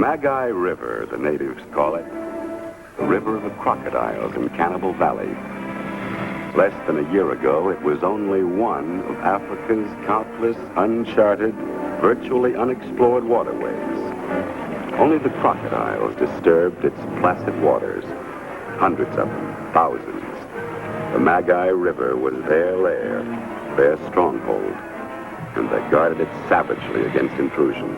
Magi River, the natives call it, the river of the crocodiles in Cannibal Valley. Less than a year ago, it was only one of Africa's countless uncharted, virtually unexplored waterways. Only the crocodiles disturbed its placid waters. Hundreds of them, thousands. The Magi River was their lair, their stronghold, and they guarded it savagely against intrusion.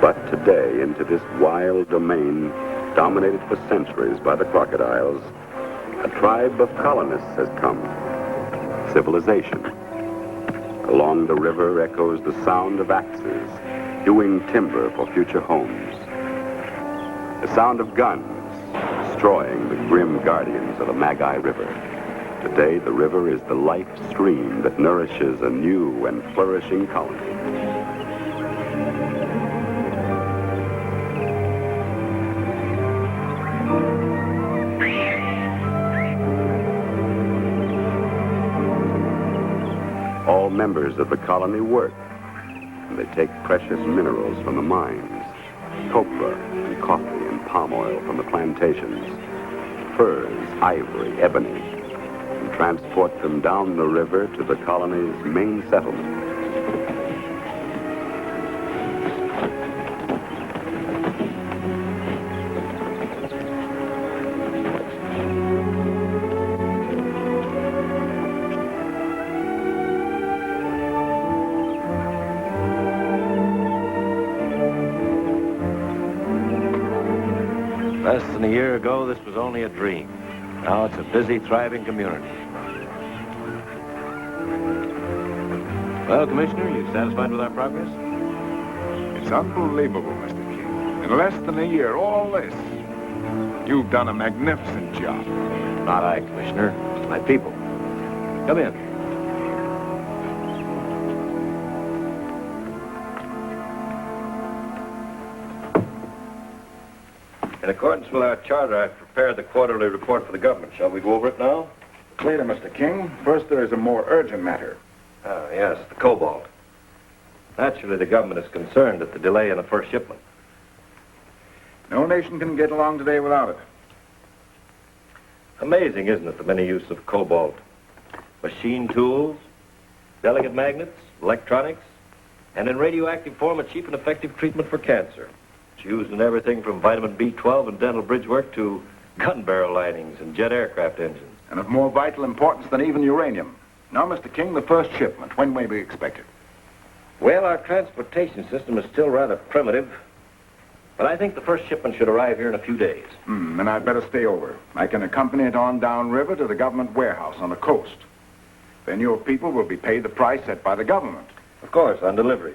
But today, into this wild domain, dominated for centuries by the crocodiles, a tribe of colonists has come. Civilization. Along the river echoes the sound of axes, hewing timber for future homes. The sound of guns, destroying the grim guardians of the Magi River. Today, the river is the life stream that nourishes a new and flourishing colony. All members of the colony work, and they take precious minerals from the mines, copra and coffee and palm oil from the plantations, furs, ivory, ebony, and transport them down the river to the colony's main settlement. Less than a year ago, this was only a dream. Now it's a busy, thriving community. Well, Commissioner, you satisfied with our progress? It's unbelievable, Mr. King. In less than a year, all this. You've done a magnificent job. Not I, Commissioner. My people. Come in. In accordance with our charter, I've prepared the quarterly report for the government. Shall we go over it now? Later, Mr. King. First, there is a more urgent matter. Ah, yes, the cobalt. Naturally, the government is concerned at the delay in the first shipment. No nation can get along today without it. Amazing, isn't it, the many use of cobalt? Machine tools, delicate magnets, electronics, and in radioactive form, a cheap and effective treatment for cancer. It's used in everything from vitamin B12 and dental bridge work to gun barrel linings and jet aircraft engines. And of more vital importance than even uranium. Now, Mr. King, the first shipment. When may we expect it? Well, our transportation system is still rather primitive, but I think the first shipment should arrive here in a few days. Then I'd better stay over. I can accompany it on downriver to the government warehouse on the coast. Then your people will be paid the price set by the government. Of course, on delivery.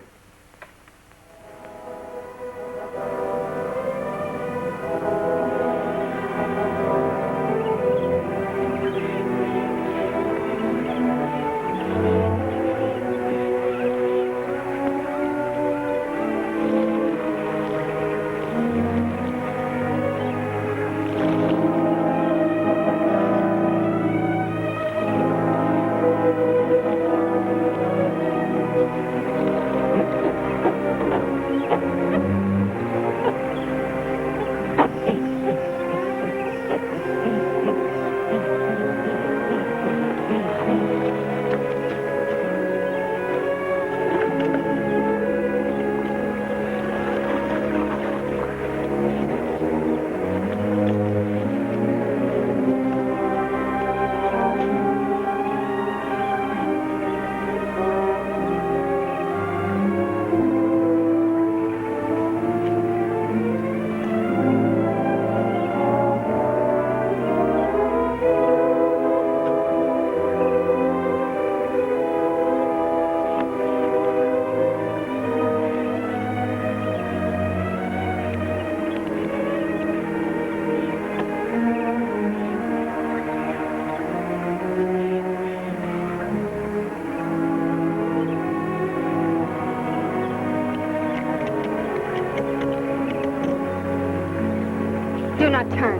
Do not turn.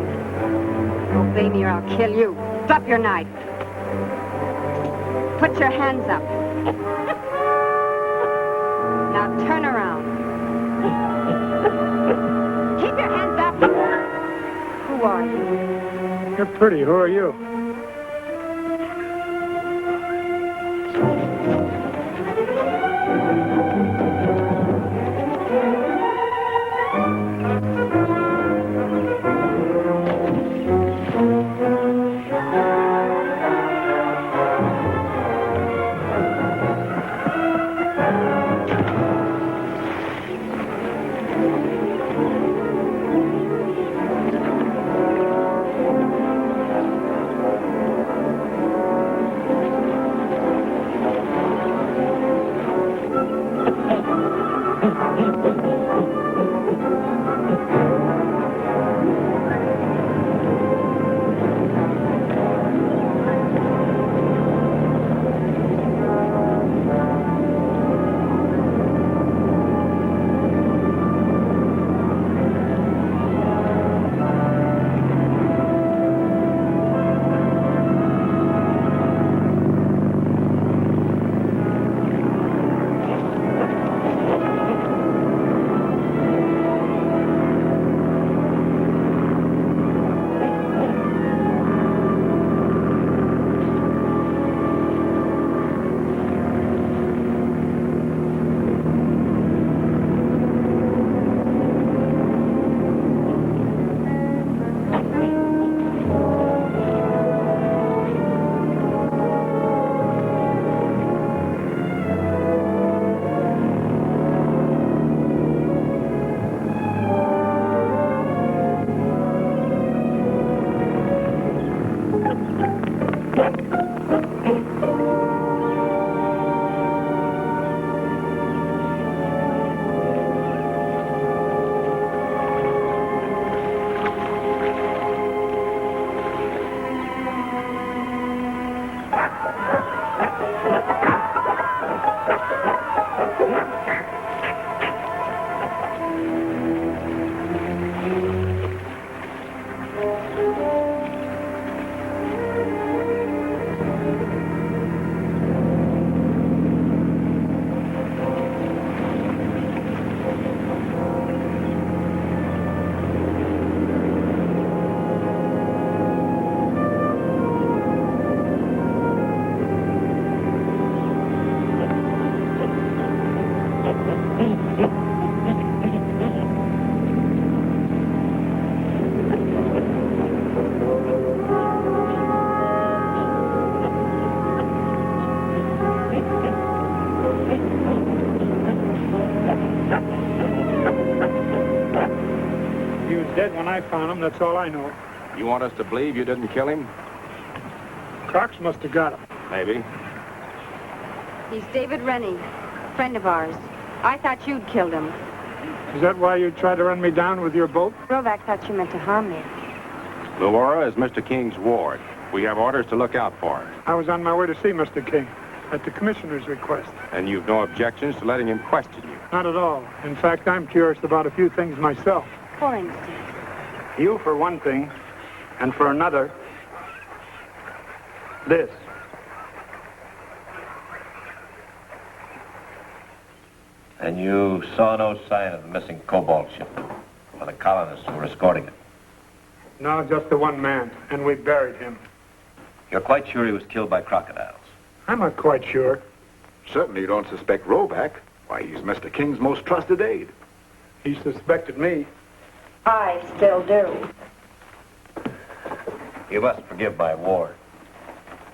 Obey me or I'll kill you. Drop your knife. Put your hands up. Now turn around. You're pretty. Who are you? Dead when I found him, that's all I know. You want us to believe you didn't kill him? Cox must have got him. Maybe. He's David Rennie, a friend of ours. I thought you'd killed him. Is that why you tried to run me down with your boat? Rovac thought you meant to harm me. Luora is Mr. King's ward. We have orders to look out for her. I was on my way to see Mr. King, at the commissioner's request. And you've no objections to letting him question you? Not at all. In fact, I'm curious about a few things myself. For instance? You, for one thing, and for another, this. And you saw no sign of the missing cobalt shipment or the colonists who were escorting it? No, just the one man, and we buried him. You're quite sure he was killed by crocodiles? I'm not quite sure. Certainly you don't suspect Rovac. Why, he's Mr. King's most trusted aide. He suspected me. I still do. You must forgive my ward.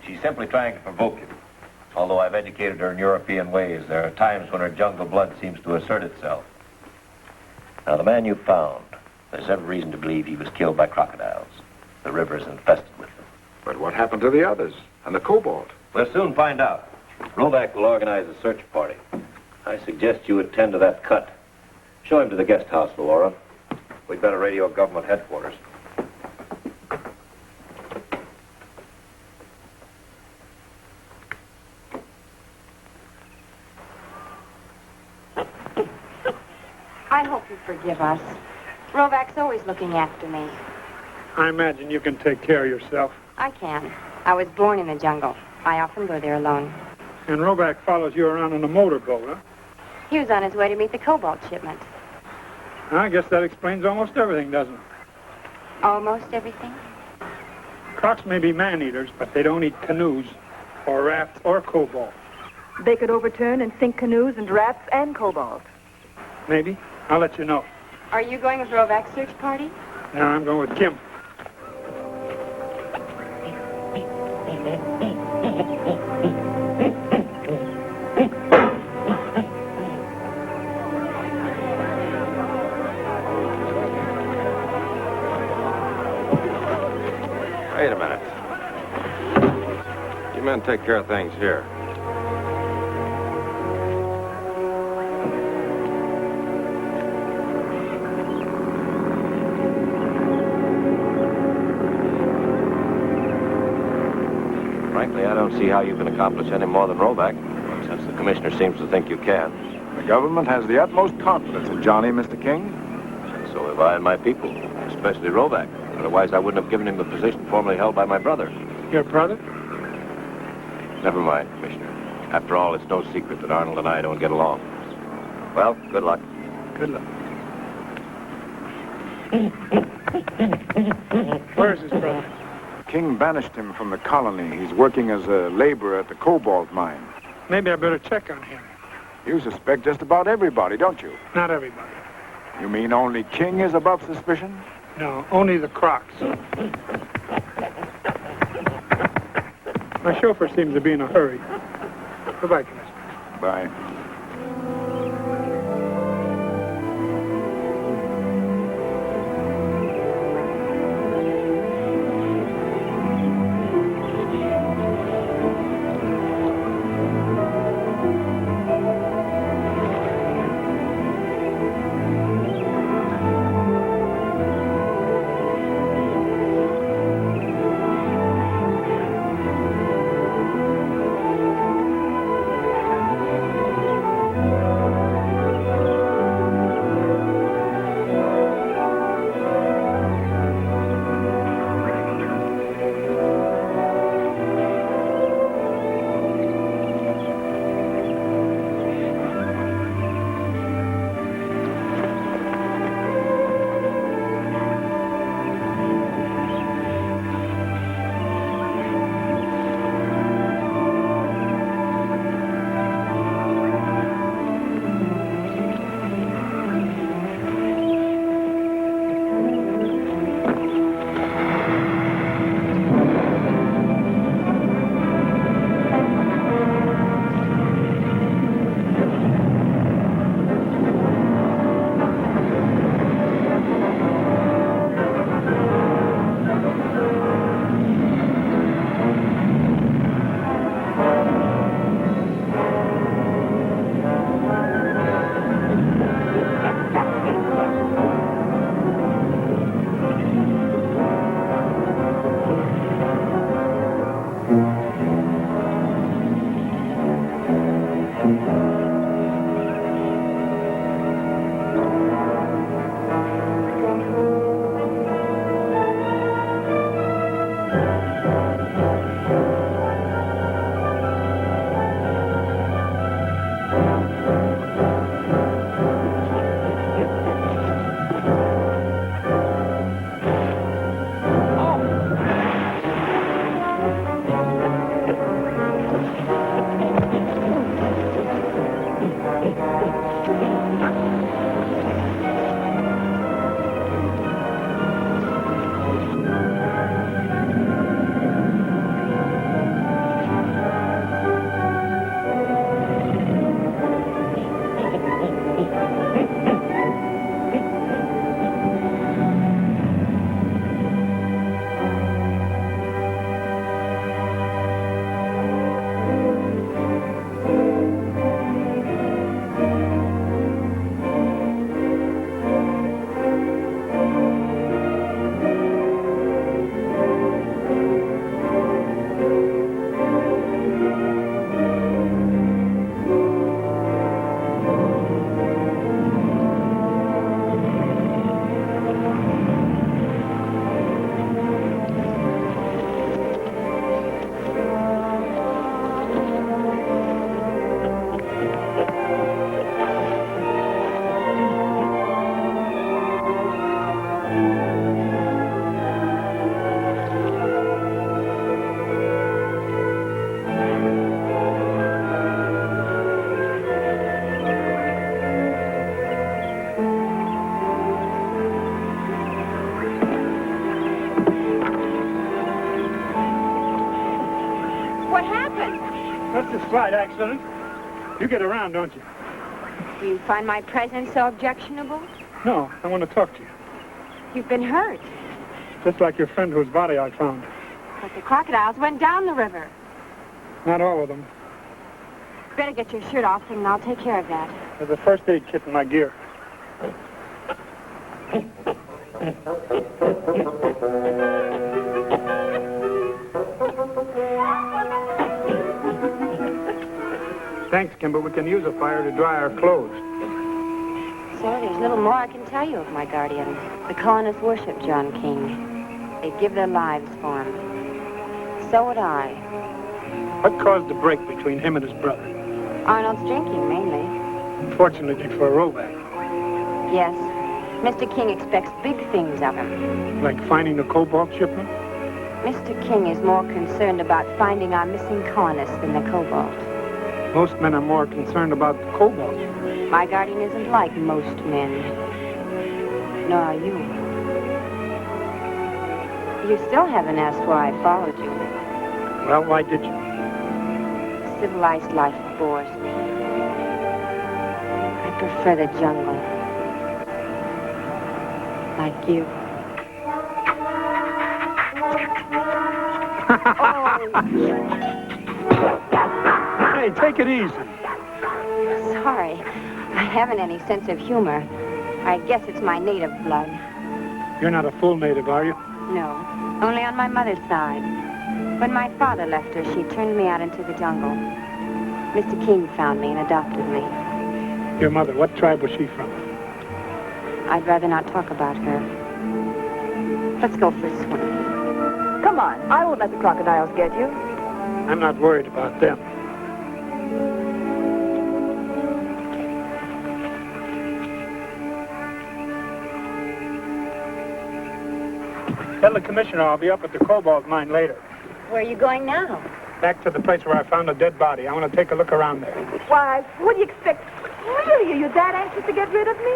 She's simply trying to provoke you. Although I've educated her in European ways, there are times when her jungle blood seems to assert itself. Now, the man you found, there's every reason to believe he was killed by crocodiles. The river is infested with them. But what happened to the others? And the cobalt? We'll soon find out. Rovac will organize a search party. I suggest you attend to that cut. Show him to the guest house, Luora. We'd better radio government headquarters. I hope you forgive us. Rovac's always looking after me. I imagine you can take care of yourself. I can. I was born in the jungle. I often go there alone. And Rovac follows you around on a motorboat, huh? He was on his way to meet the cobalt shipment. I guess that explains almost everything, doesn't it? Almost everything? Crocs may be man-eaters, but they don't eat canoes or rafts or cobalt. They could overturn and sink canoes and rafts and cobalt. Maybe. I'll let you know. Are you going with Rovak's search party? No, I'm going with Kim. Wait a minute. You men take care of things here. Frankly, I don't see how you can accomplish any more than Rovak, since the commissioner seems to think you can. The government has the utmost confidence in Johnny, Mr. King. So have I and my people, especially Rovak. Otherwise, I wouldn't have given him the position formerly held by my brother. Your brother? Never mind, Commissioner. After all, it's no secret that Arnold and I don't get along. Well, good luck. Good luck. Where is his brother? King banished him from the colony. He's working as a laborer at the cobalt mine. Maybe I better check on him. You suspect just about everybody, don't you? Not everybody. You mean only King is above suspicion? No, only the Crocs. My chauffeur seems to be in a hurry. Goodbye, Commissioner. Bye. Slight accident. You get around, don't you? Do you find my presence so objectionable? No, I want to talk to you. You've been hurt. Just like your friend whose body I found. But the crocodiles went down the river. Not all of them. Better get your shirt off, and I'll take care of that. There's a first aid kit in my gear. Thanks, Kimber. We can use a fire to dry our clothes. Sir, there's little more I can tell you of my guardian. The colonists worship John King. They'd give their lives for him. So would I. What caused the break between him and his brother? Arnold's drinking, mainly. Unfortunately for Roback. Yes. Mr. King expects big things of him. Like finding the cobalt shipment? Mr. King is more concerned about finding our missing colonists than the cobalt. Most men are more concerned about the cobalt. My guardian isn't like most men. Nor are you. You still haven't asked why I followed you. Well, why did you? Civilized life bores me. I prefer the jungle. Like you. Hey, take it easy. Sorry. I haven't any sense of humor. I guess it's my native blood. You're not a full native, are you? No, only on my mother's side. When my father left her, she turned me out into the jungle. Mr. King found me and adopted me. Your mother, what tribe was she from? I'd rather not talk about her. Let's go for a swim. Come on. I won't let the crocodiles get you. I'm not worried about them. Tell the commissioner I'll be up at the cobalt mine later. Where are you going now? Back to the place where I found a dead body. I want to take a look around there. Why, what do you expect? Really, are you that anxious to get rid of me?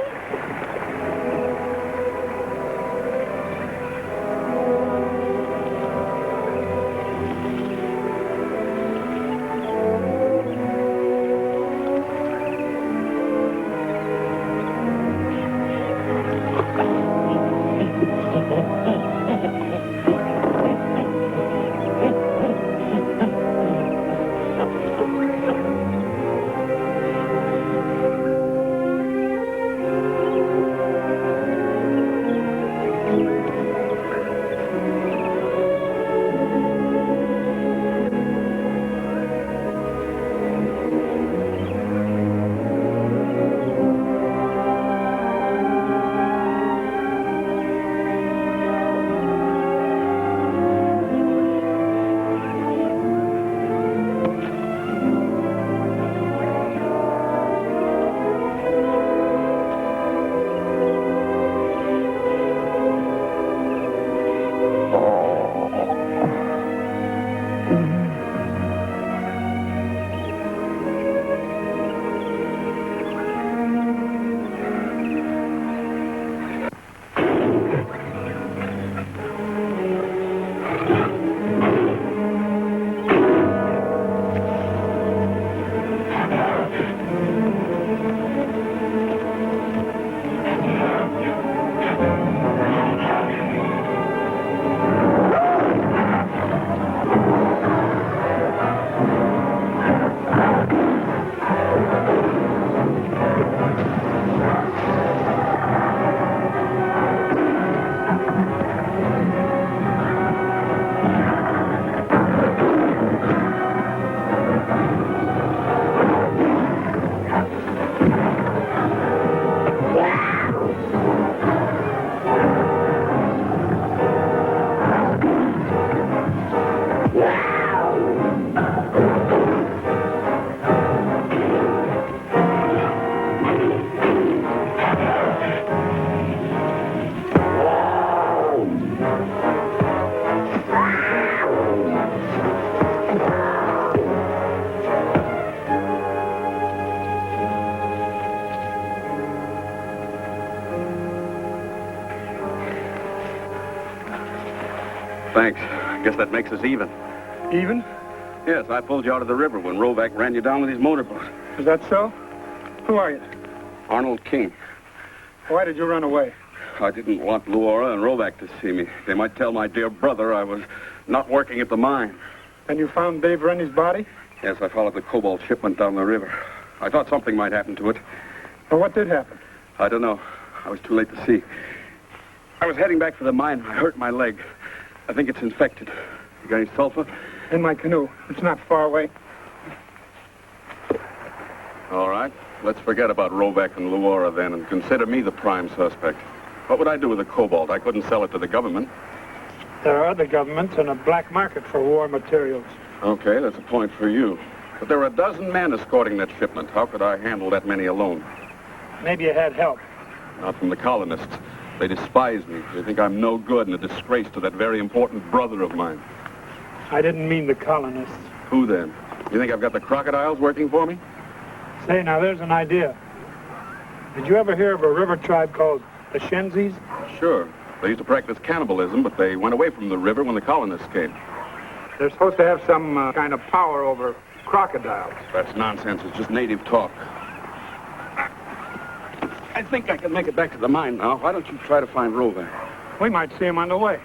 Thanks. I guess that makes us even. Even? Yes, I pulled you out of the river when Rovac ran you down with his motorboat. Is that so? Who are you? Arnold King. Why did you run away? I didn't want Luora and Rovac to see me. They might tell my dear brother I was not working at the mine. Then you found Dave Rennie's body? Yes, I followed the cobalt shipment down the river. I thought something might happen to it. Well, what did happen? I don't know. I was too late to see. I was heading back for the mine. I hurt my leg. I think it's infected. You got any sulfur? In my canoe. It's not far away. All right. Let's forget about Rovac and Luora then and consider me the prime suspect. What would I do with the cobalt? I couldn't sell it to the government. There are other governments and a black market for war materials. Okay, that's a point for you. But there were a dozen men escorting that shipment. How could I handle that many alone? Maybe you had help. Not from the colonists. They despise me. They think I'm no good and a disgrace to that very important brother of mine. I didn't mean the colonists. Who then? You think I've got the crocodiles working for me? Say, now there's an idea. Did you ever hear of a river tribe called the Shenzis? Sure. They used to practice cannibalism, but they went away from the river when the colonists came. They're supposed to have some kind of power over crocodiles. That's nonsense. It's just native talk. I think I can make it back to the mine now. Why don't you try to find Rovac? We might see him on the way.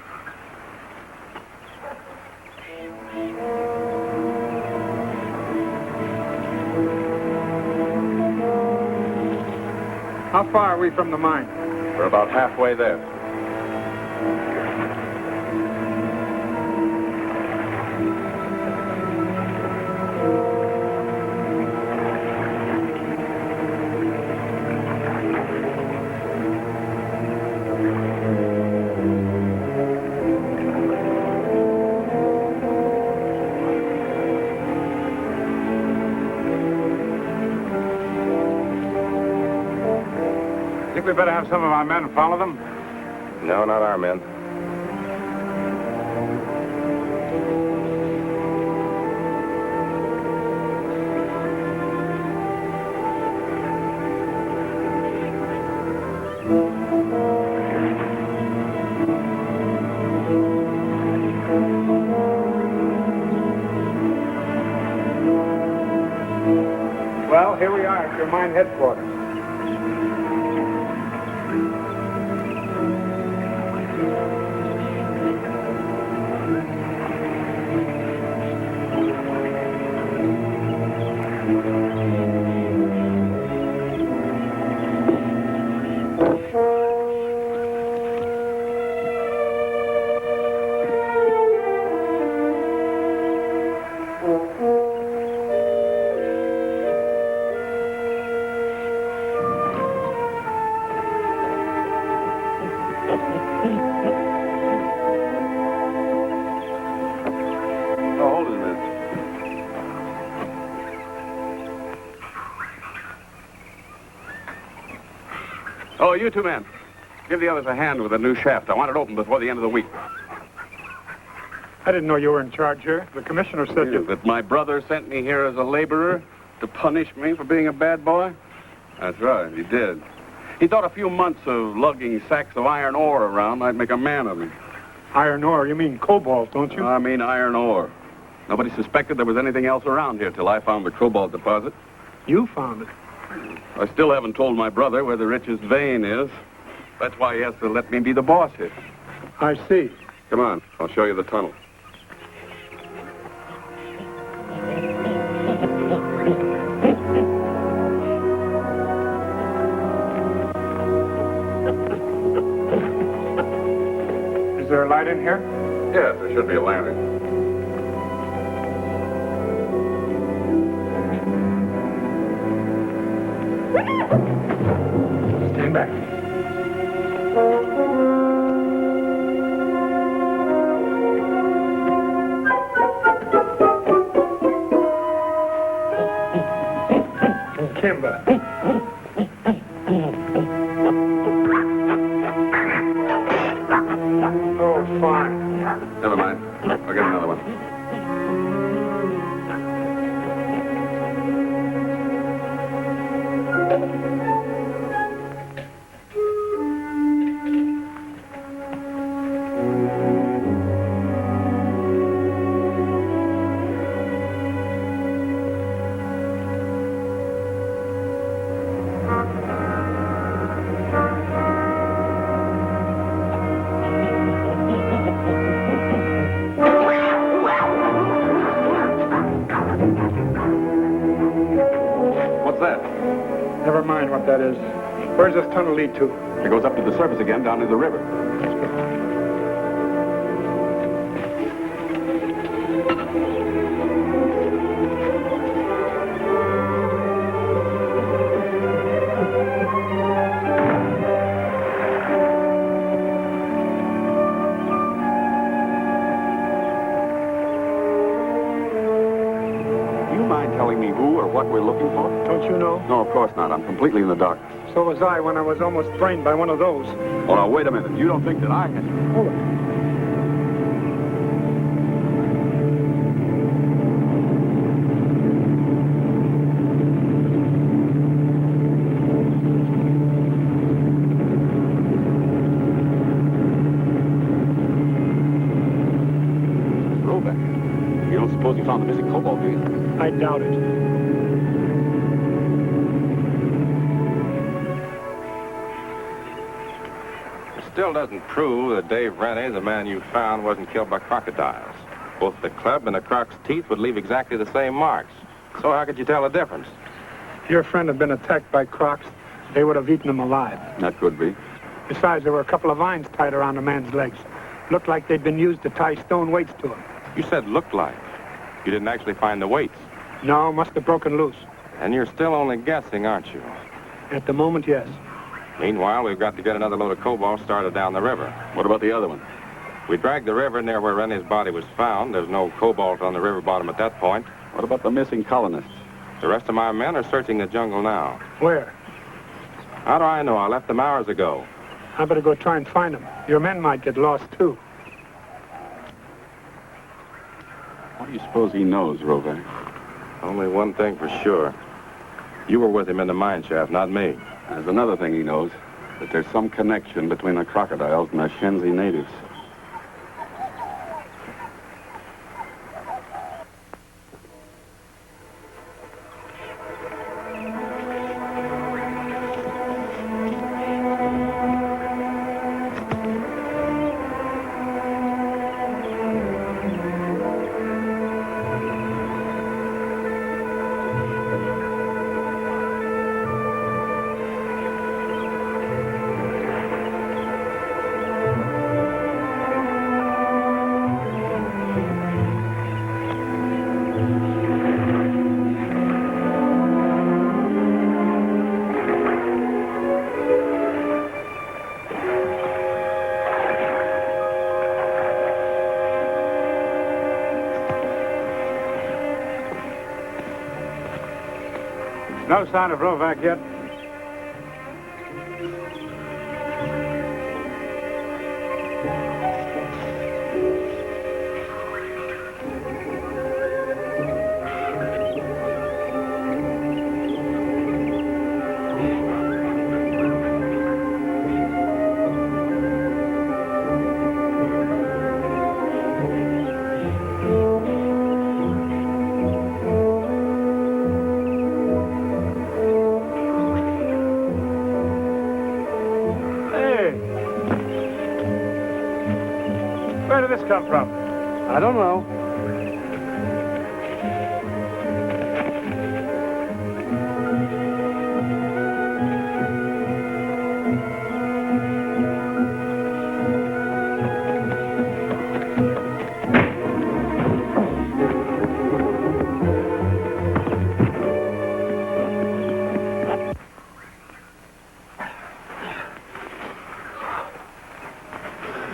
How far are we from the mine? We're about halfway there. Think we better have some of our men follow them? No, not our men. Well, here we are at your mine headquarters. Oh, you two men. Give the others a hand with a new shaft. I want it open before the end of the week. I didn't know you were in charge here. The commissioner said you... That my brother sent me here as a laborer to punish me for being a bad boy? That's right, he did. He thought a few months of lugging sacks of iron ore around might make a man of me. Iron ore? You mean cobalt, don't you? I mean iron ore. Nobody suspected there was anything else around here till I found the cobalt deposit. You found it. I still haven't told my brother where the richest vein is. That's why he has to let me be the boss here. I see. Come on, I'll show you the tunnel. Is there a light in here? Yes, there should be a lantern. Stand back. Kimber. Oh, fine. Never mind. I'll get another one. what that is. Where's this tunnel lead to? It goes up to the surface again down to the river. Do you mind telling me who or what we're looking for? Don't you know? No, of course not. I'm completely in the dark. So was I when I was almost brained by one of those. Oh, now, wait a minute. You don't think that I had... Hold it. Roback. You don't suppose you found the missing cobalt, do you? I doubt it. Still doesn't prove that Dave Rennie, the man you found, wasn't killed by crocodiles. Both the club and the croc's teeth would leave exactly the same marks. So how could you tell the difference? If your friend had been attacked by crocs, they would have eaten him alive. That could be. Besides, there were a couple of vines tied around the man's legs. Looked like they'd been used to tie stone weights to him. You said looked like. You didn't actually find the weights. No, must have broken loose. And you're still only guessing, aren't you? At the moment, yes. Meanwhile, we've got to get another load of cobalt started down the river. What about the other one? We dragged the river near where Rennie's body was found. There's no cobalt on the river bottom at that point. What about the missing colonists? The rest of my men are searching the jungle now. Where? How do I know? I left them hours ago. I better go try and find them. Your men might get lost, too. What do you suppose he knows, Roback? Only one thing for sure. You were with him in the mine shaft, not me. There's another thing he knows, that there's some connection between the crocodiles and the Shenzi natives. No sign of Rovac yet. Where did this come from? I don't know.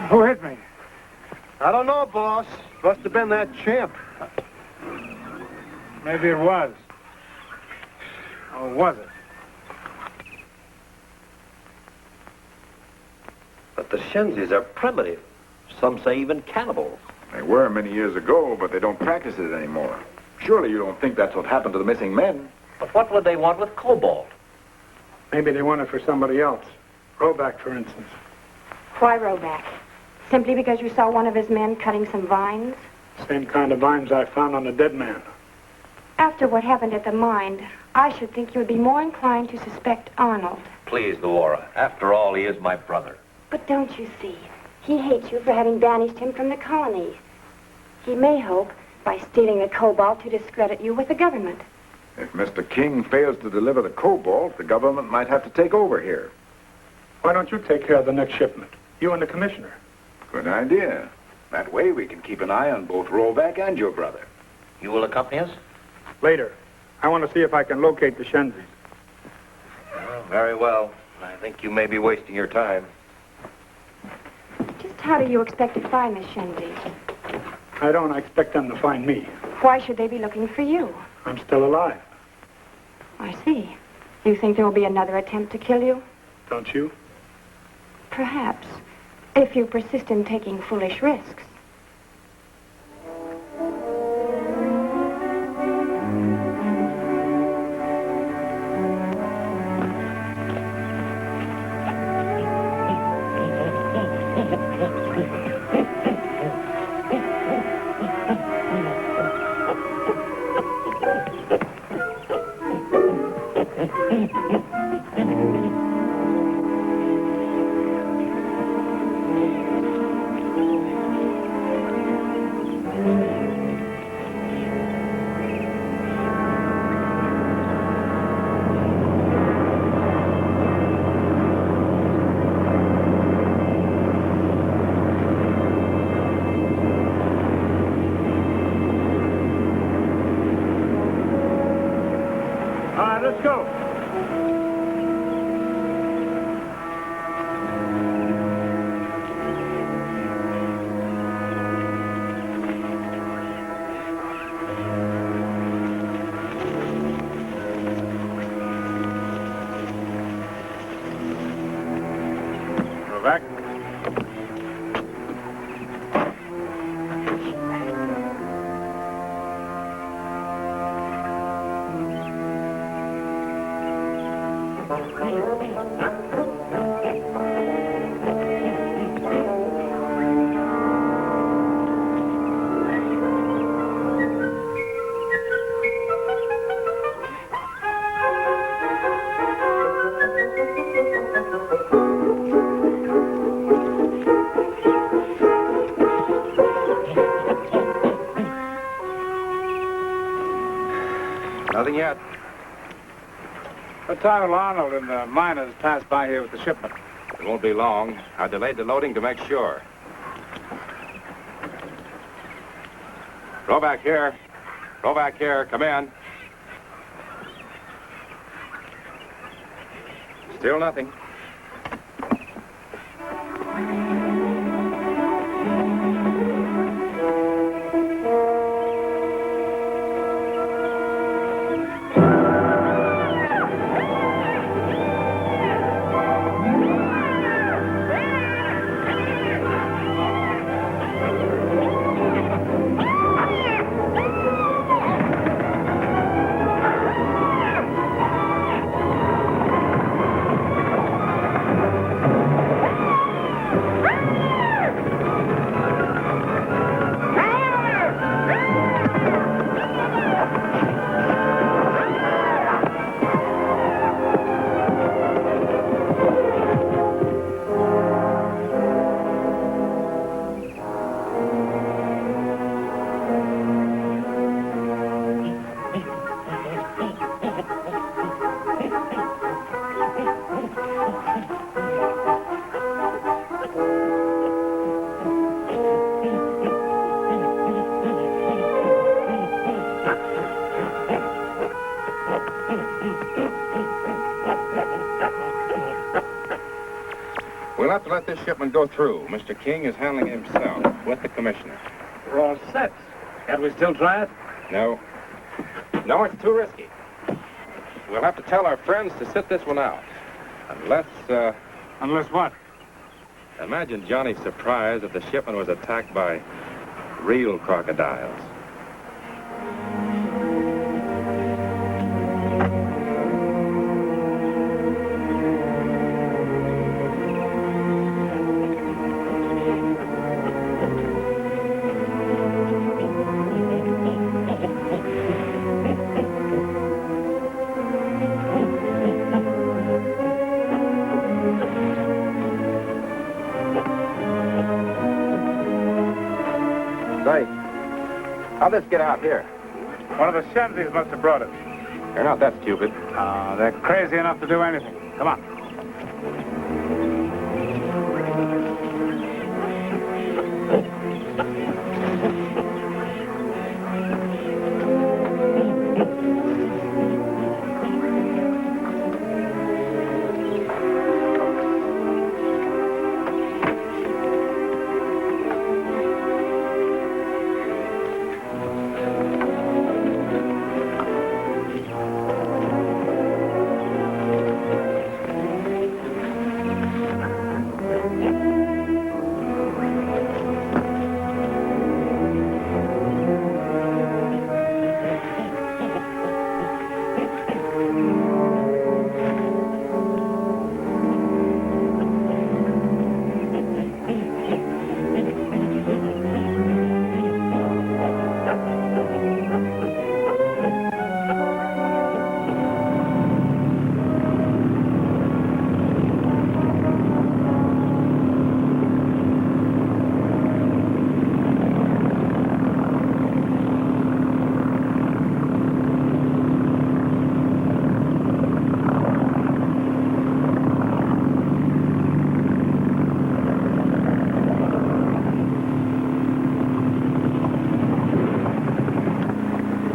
Who hit me? I don't know, boss. Must have been that chimp. Maybe it was. Or was it? But the Shenzis are primitive. Some say even cannibals. They were many years ago, but they don't practice it anymore. Surely you don't think that's what happened to the missing men? But what would they want with cobalt? Maybe they want it for somebody else. Roback, for instance. Why Roback? Simply because you saw one of his men cutting some vines? Same kind of vines I found on the dead man. After what happened at the mine, I should think you would be more inclined to suspect Arnold. Please, Luora. After all, he is my brother. But don't you see? He hates you for having banished him from the colony. He may hope, by stealing the cobalt, to discredit you with the government. If Mr. King fails to deliver the cobalt, the government might have to take over here. Why don't you take care of the next shipment? You and the commissioner. Good idea. That way we can keep an eye on both Rollback and your brother. You will accompany us? Later. I want to see if I can locate the Shenzis. Well, very well. I think you may be wasting your time. Just how do you expect to find the Shenzis? I don't expect them to find me. Why should they be looking for you? I'm still alive. I see. You think there will be another attempt to kill you? Don't you? Perhaps, if you persist in taking foolish risks. Let's go. Go back. Nothing yet. What time will Arnold and the miners pass by here with the shipment? It won't be long. I delayed the loading to make sure. Row back here. Row back here. Come in. Still nothing. We'll have to let this shipment go through. Mr. King is handling it himself with the commissioner. We're all set. Can't we still try it? No. No, it's too risky. We'll have to tell our friends to sit this one out. Unless, Unless what? imagine Johnny's surprise if the shipment was attacked by real crocodiles. Say, how'd this get out here? One of the Shenzis must have brought it. They're not that stupid. They're crazy enough to do anything. Come on.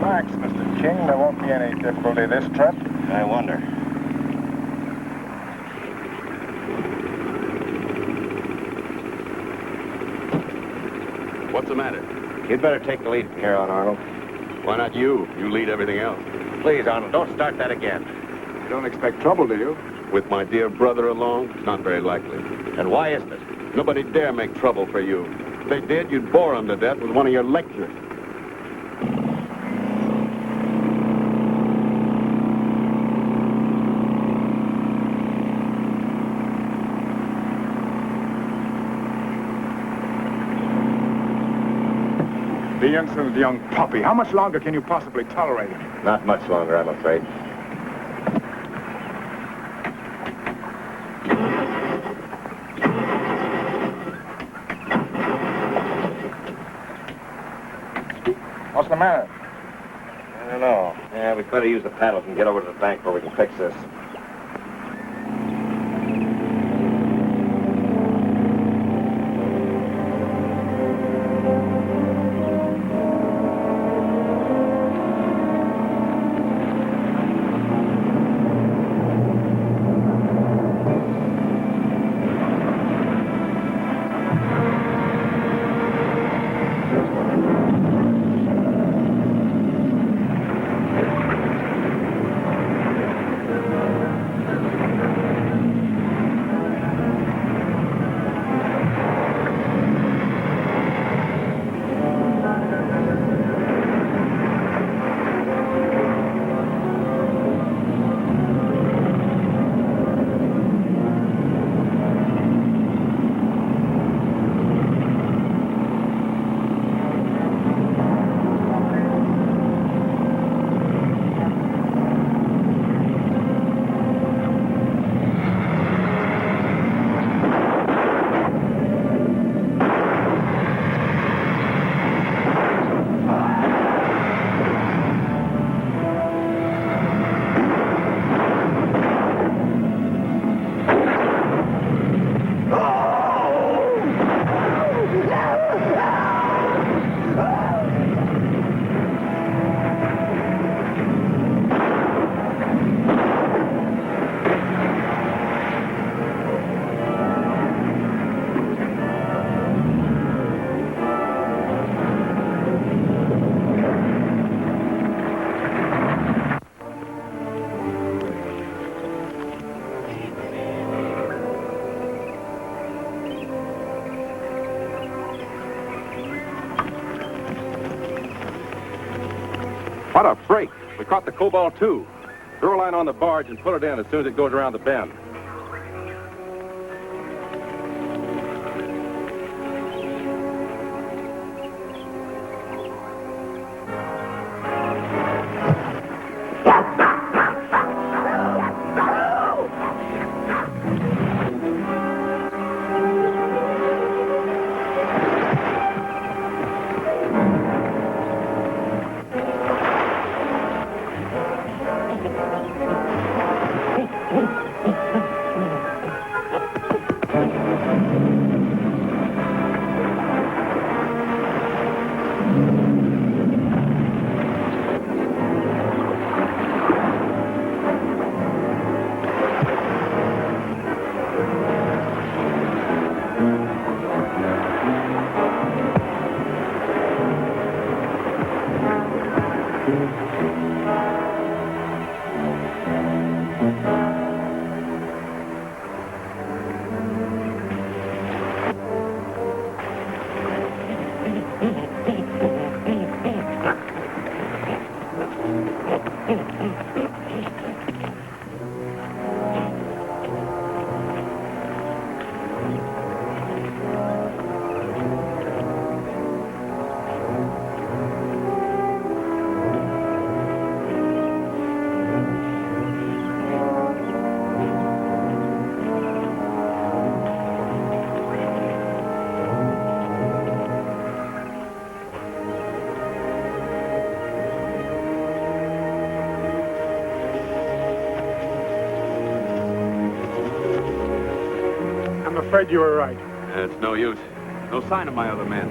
Relax, Mr. King. There won't be any difficulty this trip. I wonder. What's the matter? You'd better take the lead from here on, Arnold. Why not you? You lead everything else. Please, Arnold, don't start that again. You don't expect trouble, do you? With my dear brother along? Not very likely. And why isn't it? Nobody dare make trouble for you. If they did, you'd bore them to death with one of your lectures. The insolent young puppy. How much longer can you possibly tolerate him? Not much longer, I'm afraid. What's the matter? I don't know. Yeah, we better use the paddles and get over to the bank where we can fix this. What a break. We caught the Cobalt, too. Throw a line on the barge and pull it in as soon as it goes around the bend. afraid you were right. It's no use. No sign of my other men.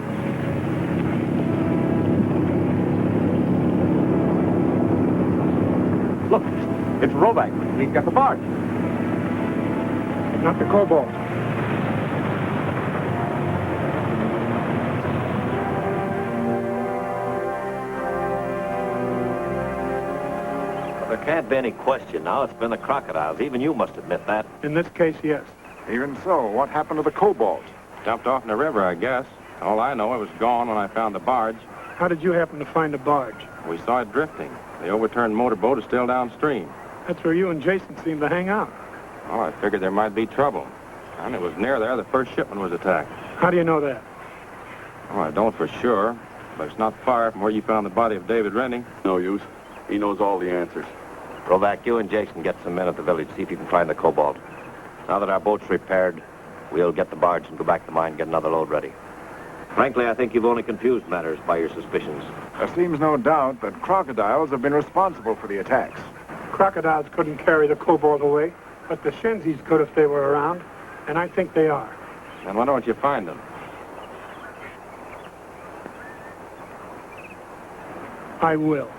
Look, it's Roback. He's got the barge. Not the cobalt. There can't be any question now. It's been the crocodiles. Even you must admit that. In this case, yes. Even so, what happened to the cobalt? Dumped off in the river, I guess. All I know, it was gone when I found the barge. How did you happen to find the barge? We saw it drifting. The overturned motorboat is still downstream. That's where you and Jason seem to hang out. Oh, I figured there might be trouble. And it was near there the first shipment was attacked. How do you know that? Oh, I don't for sure, but it's not far from where you found the body of David Rennie. No use. He knows all the answers. Rovac, you and Jason get some men at the village. See if you can find the cobalt. Now that our boat's repaired, we'll get the barge and go back to the mine and get another load ready. Frankly, I think you've only confused matters by your suspicions. There seems no doubt that crocodiles have been responsible for the attacks. Crocodiles couldn't carry the cobalt away, but the Shenzis could if they were around, and I think they are. Then why don't you find them? I will.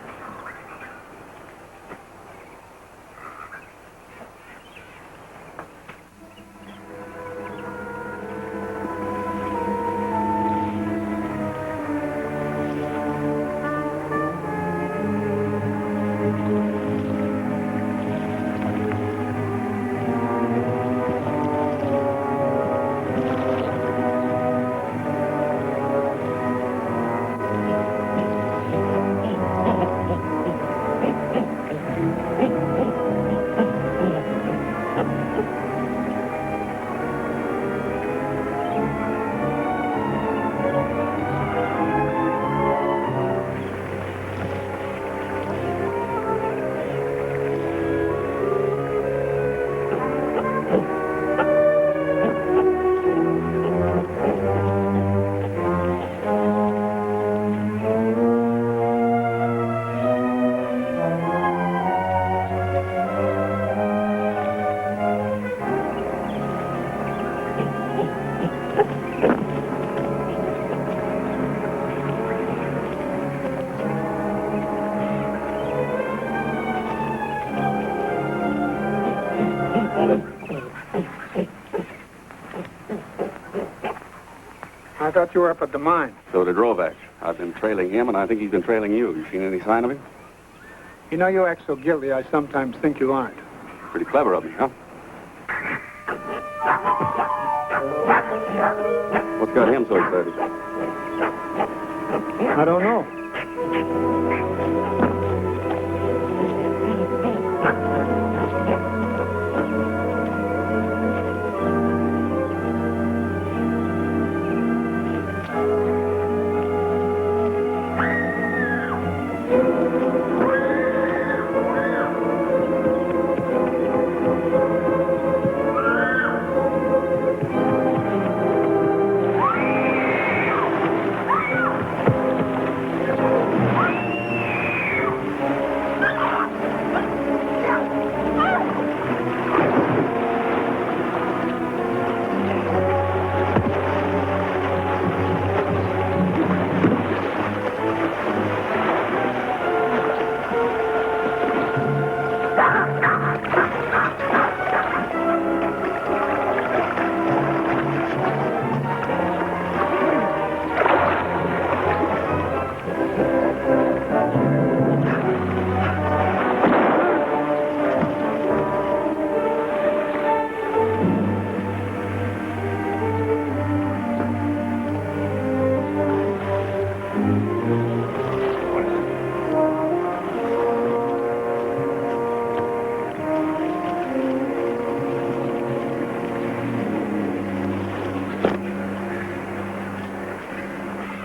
I thought you were up at the mine. So did Rovac. I've been trailing him, and I think he's been trailing you. You seen any sign of him? You know, you act so guilty, I sometimes think you aren't. Pretty clever of me, huh? What's got him so excited? I don't know.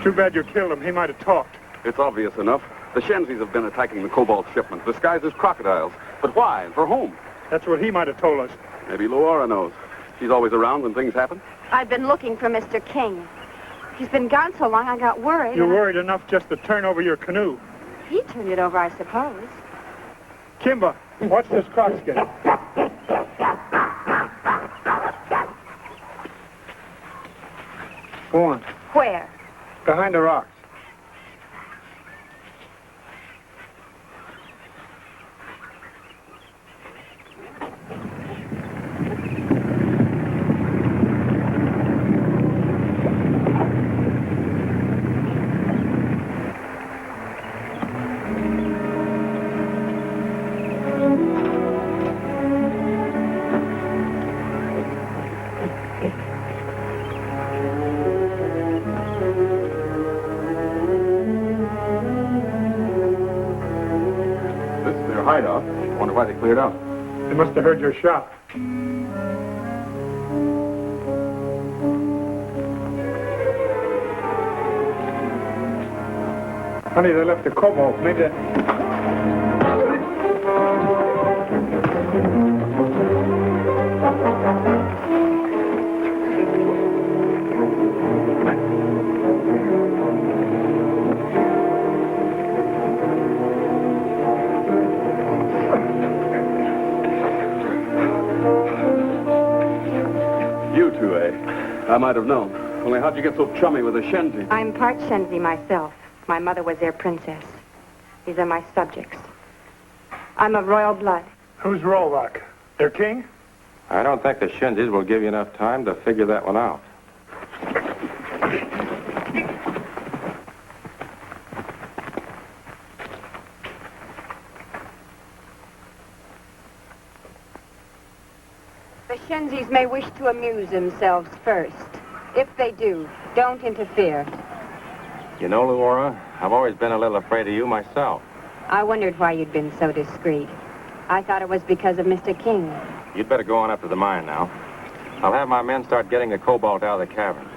Too bad you killed him. He might have talked. It's obvious enough. The Shenzis have been attacking the cobalt shipment, disguised as crocodiles. But why and for whom? That's what he might have told us. Maybe Luora knows. She's always around when things happen. I've been looking for Mr. King. He's been gone so long I got worried. You're worried enough just to turn over your canoe. He turned it over, I suppose. Kimba, watch this croc skin. Go on. Where? Behind the rocks. This is their hideout. Wonder why they cleared out. They must have heard your shot. Honey, they left the cobalt. Maybe that... You two, eh? I might have known. Only how'd you get so chummy with a Shenzi? I'm part Shenzi myself. My mother was their princess. These are my subjects. I'm of royal blood. Who's Rollock? Their king? I don't think the Shinzis will give you enough time to figure that one out. The Shenzis may wish to amuse themselves first. If they do, don't interfere. You know, Luora, I've always been a little afraid of you myself. I wondered why you'd been so discreet. I thought it was because of Mr. King. You'd better go on up to the mine now. I'll have my men start getting the cobalt out of the cavern.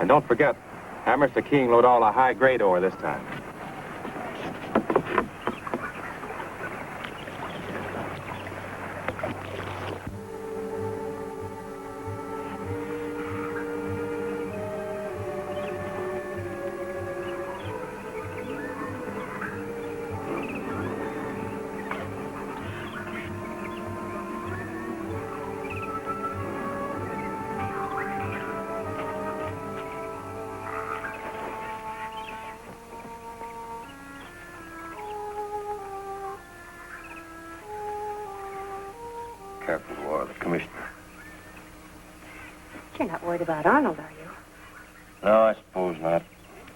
And don't forget, have Mr. King load all the high-grade ore this time. Careful, Luora, the commissioner. You're not worried about Arnold, are you? No, I suppose not.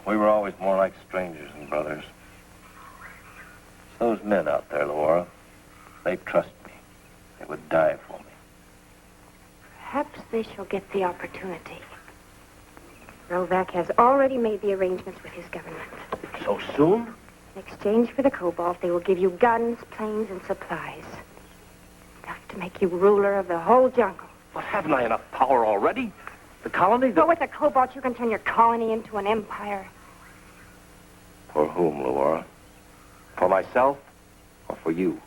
We were always more like strangers than brothers. It's those men out there, Luora. They trust me. They would die for me. Perhaps they shall get the opportunity. Rovac has already made the arrangements with his government. So soon? In exchange for the cobalt, they will give you guns, planes, and supplies. Enough to make you ruler of the whole jungle. But haven't I enough power already? The colony? But with the cobalt, you can turn your colony into an empire. For whom, Luora? For myself or for you?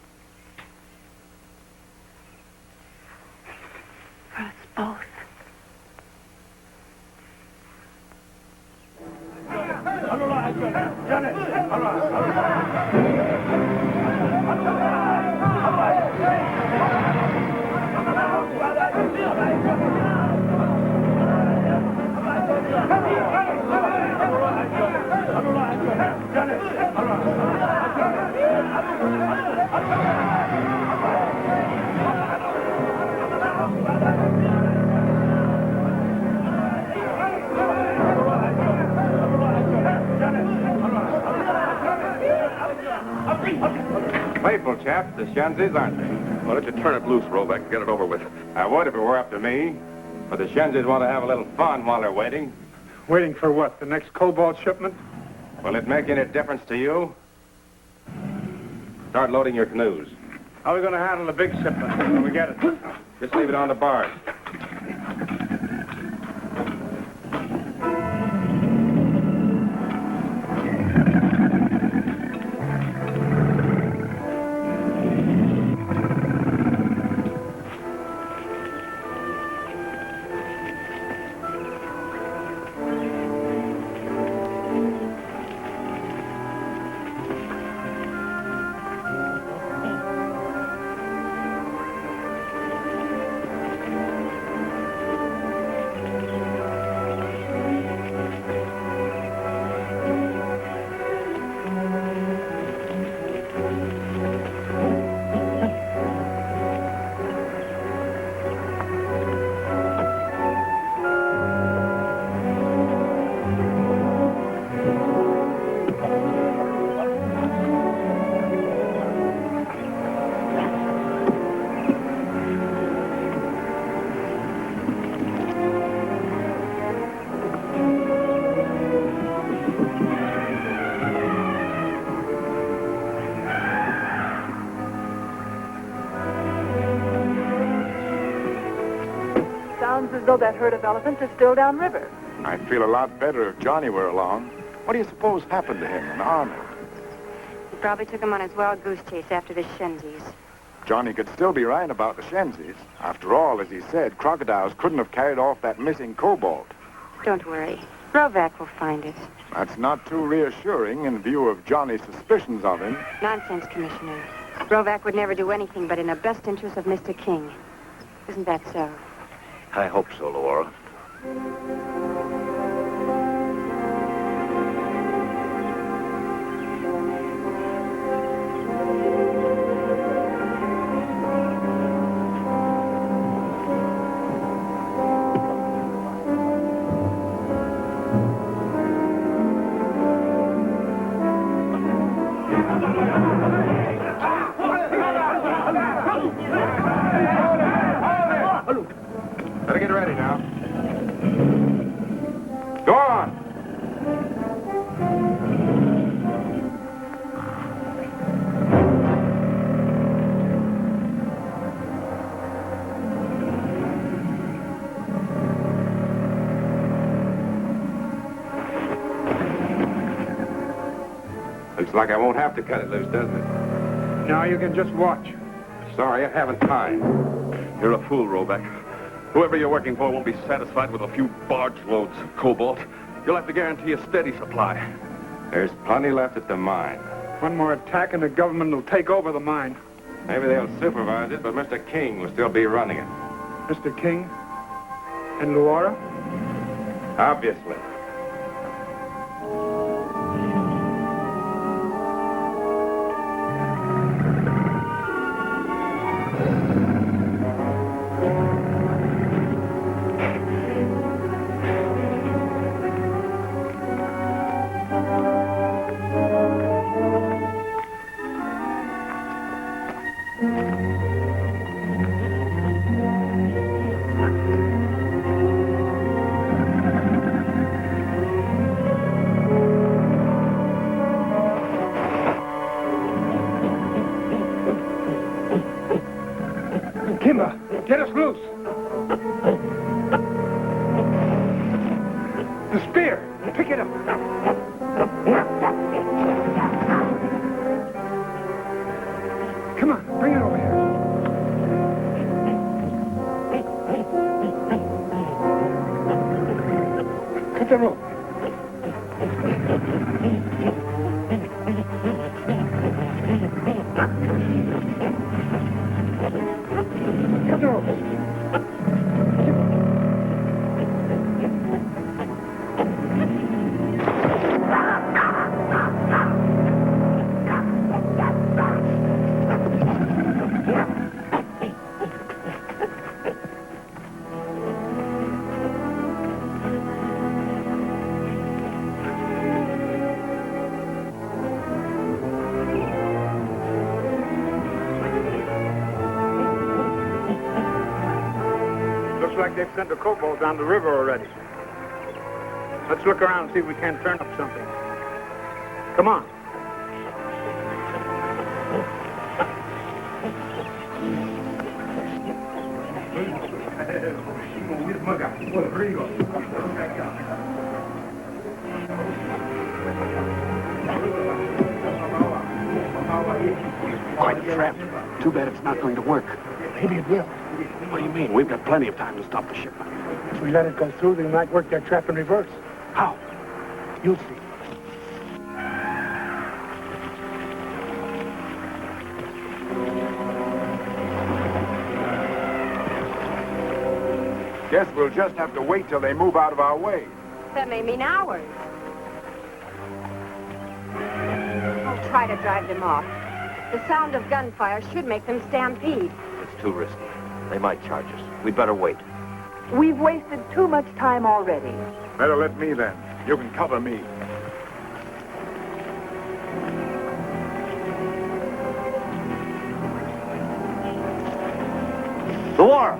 For us both. Playful chaps, the Shenzis, aren't they? Why don't you turn it loose, Rovac, and get it over with? I would if it were up to me. But the Shenzis want to have a little fun while they're waiting. Waiting for what? The next cobalt shipment? Will it make any difference to you? Start loading your canoes. How are we going to handle the big shipment when we get it? Just leave it on the barge. though that herd of elephants is still downriver. I'd feel a lot better if Johnny were along. What do you suppose happened to him in the army? He probably took him on his wild goose chase after the shenzies. Johnny could still be right about the shenzies. After all, as he said, crocodiles couldn't have carried off that missing cobalt. Don't worry. Rovac will find it. That's not too reassuring in view of Johnny's suspicions of him. Nonsense, Commissioner. Rovac would never do anything but in the best interest of Mr. King. Isn't that so? I hope so, Luora. Better get ready now. Go on. Looks like I won't have to cut it loose, doesn't it? Now you can just watch. Sorry, I haven't time. You're a fool, Rovac. Whoever you're working for won't be satisfied with a few barge loads of cobalt. You'll have to guarantee a steady supply. There's plenty left at the mine. One more attack and the government will take over the mine. Maybe they'll supervise it, but Mr. King will still be running it. Mr. King and Luora? Obviously. Kimber, get us loose. The spear, pick it up. Come on, bring it over here. Cut the rope. Cut the rope. Looks like they've sent a cobalt down the river already. Let's look around and see if we can't turn up something. Come on. Quite a trap. Too bad it's not going to work. Maybe it will. What do you mean? We've got plenty of time to stop the shipment. If we let it go through, they might work their trap in reverse. How? You'll see. Guess we'll just have to wait till they move out of our way. That may mean hours. I'll try to drive them off. The sound of gunfire should make them stampede. It's too risky. They might charge us. We'd better wait. We've wasted too much time already. Better let me then. You can cover me. Luora!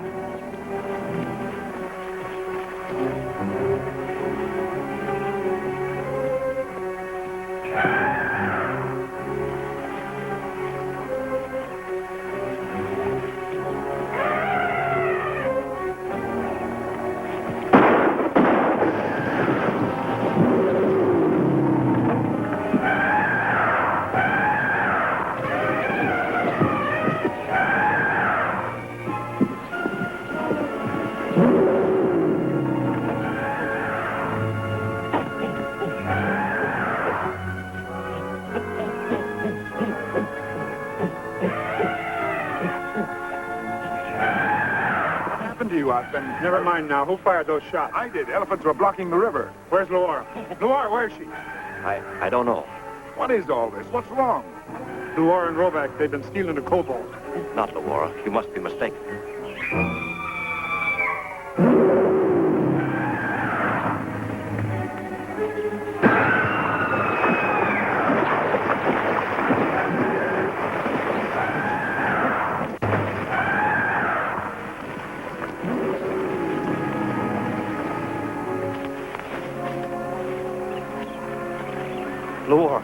shot, then... Never mind now. Who fired those shots? I did. Elephants were blocking the river. Where's Luora? Luora, where is she? I don't know. What is all this? What's wrong? Luora and Rovac, they've been stealing the cobalt. Not Luora. You must be mistaken. Luora.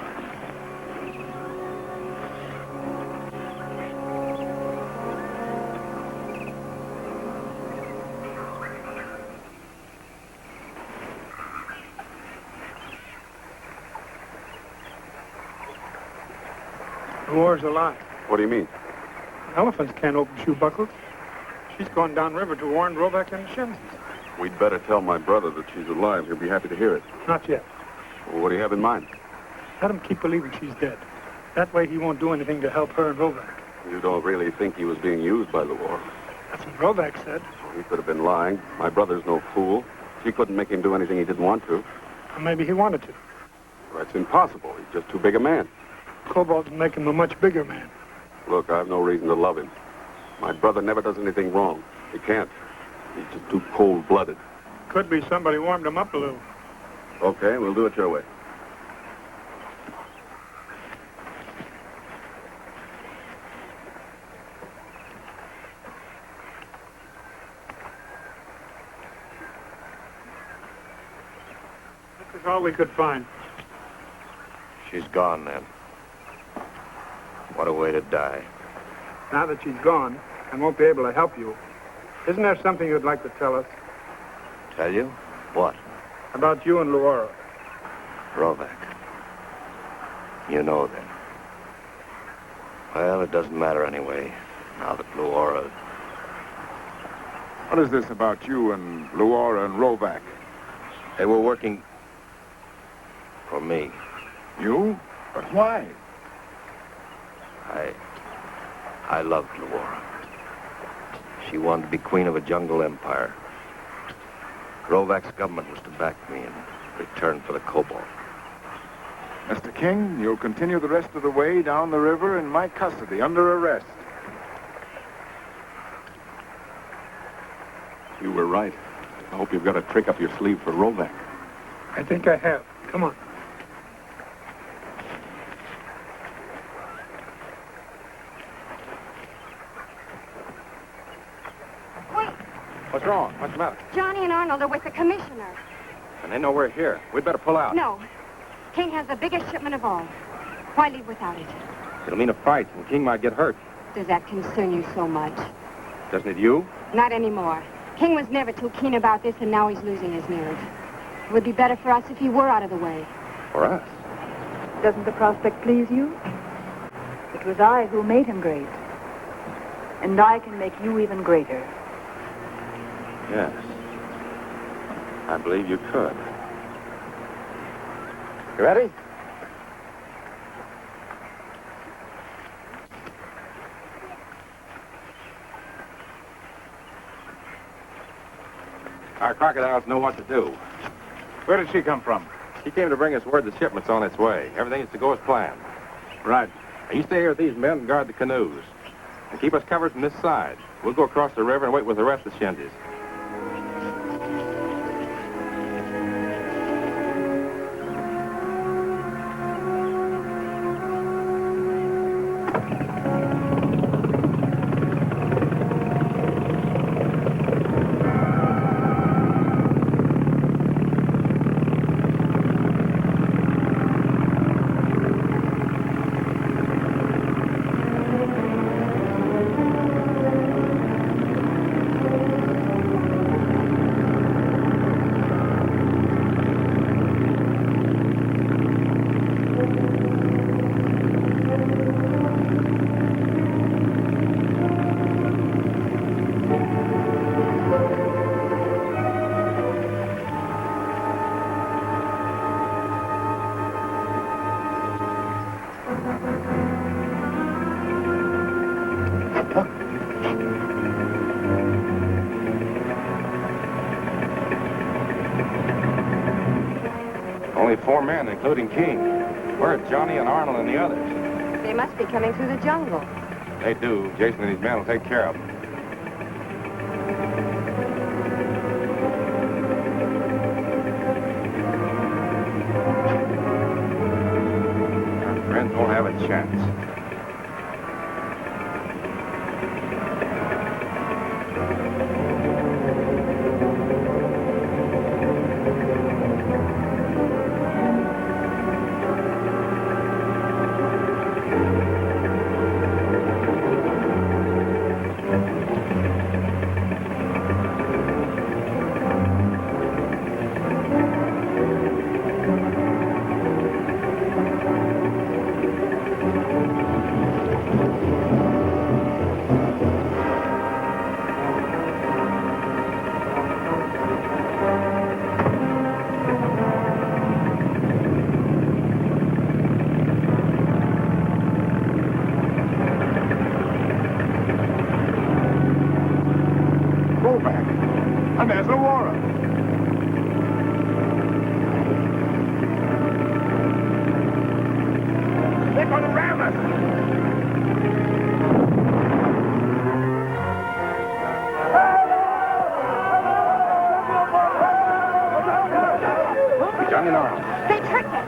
Luora's alive. What do you mean? Elephants can't open shoe buckles. She's gone downriver to warn Rovac and the Shenzis. We'd better tell my brother that she's alive. He'll be happy to hear it. Not yet. Well, what do you have in mind? Let him keep believing she's dead. That way he won't do anything to help her and Rovac. You don't really think he was being used by Luora? That's what Rovac said. He could have been lying. My brother's no fool. She couldn't make him do anything he didn't want to. Or maybe he wanted to. That's impossible. He's just too big a man. Cobalt would make him a much bigger man. Look, I have no reason to love him. My brother never does anything wrong. He can't. He's just too cold-blooded. Could be somebody warmed him up a little. Okay, we'll do it your way. This is all we could find. She's gone then. What a way to die. Now that she's gone and won't be able to help you, isn't there something you'd like to tell us? Tell you? What? About you and Luora. Rovac. You know then. Well, it doesn't matter anyway, now that Luora... What is this about you and Luora and Rovac? They were working for me. You? But why? I loved Luora. She wanted to be queen of a jungle empire. Rovac's government was to back me in return for the cobalt. Mr. King, you'll continue the rest of the way down the river in my custody, under arrest. You were right. I hope you've got a trick up your sleeve for Rovac. I think I have. Come on. Wait, What's wrong? What's the matter? Johnny and Arnold are with the commissioner. And they know we're here. We'd better pull out. No. King has the biggest shipment of all. Why leave without it? It'll mean a fight, and King might get hurt. Does that concern you so much? Doesn't it you? Not anymore. King was never too keen about this, and now he's losing his nerve. It would be better for us if he were out of the way. For us? doesn't the prospect please you? It was I who made him great. And I can make you even greater. Yes. I believe you could. You ready? Our crocodiles know what to do. Where did she come from? She came to bring us word the shipment's on its way. Everything is to go as planned. Right. Now, you stay here with these men and guard the canoes. And keep us covered from this side. We'll go across the river and wait with the rest of the shindies. Only 4 men, including King. Where are Johnny and Arnold and the others? They must be coming through the jungle. They do. Jason and his men will take care of them. Our friends won't have a chance. And there's Luora. They're going to ram us. Johnny and Arnold. They tricked us.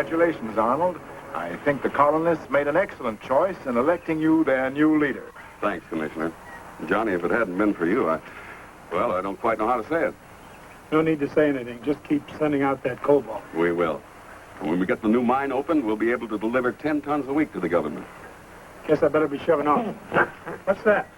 Congratulations, Arnold. I think the colonists made an excellent choice in electing you their new leader. Thanks, Commissioner. Johnny, if it hadn't been for you, I don't quite know how to say it. No need to say anything. Just keep sending out that cobalt. We will. And when we get the new mine opened, we'll be able to deliver 10 tons a week to the government. Guess I better be shoving off. What's that?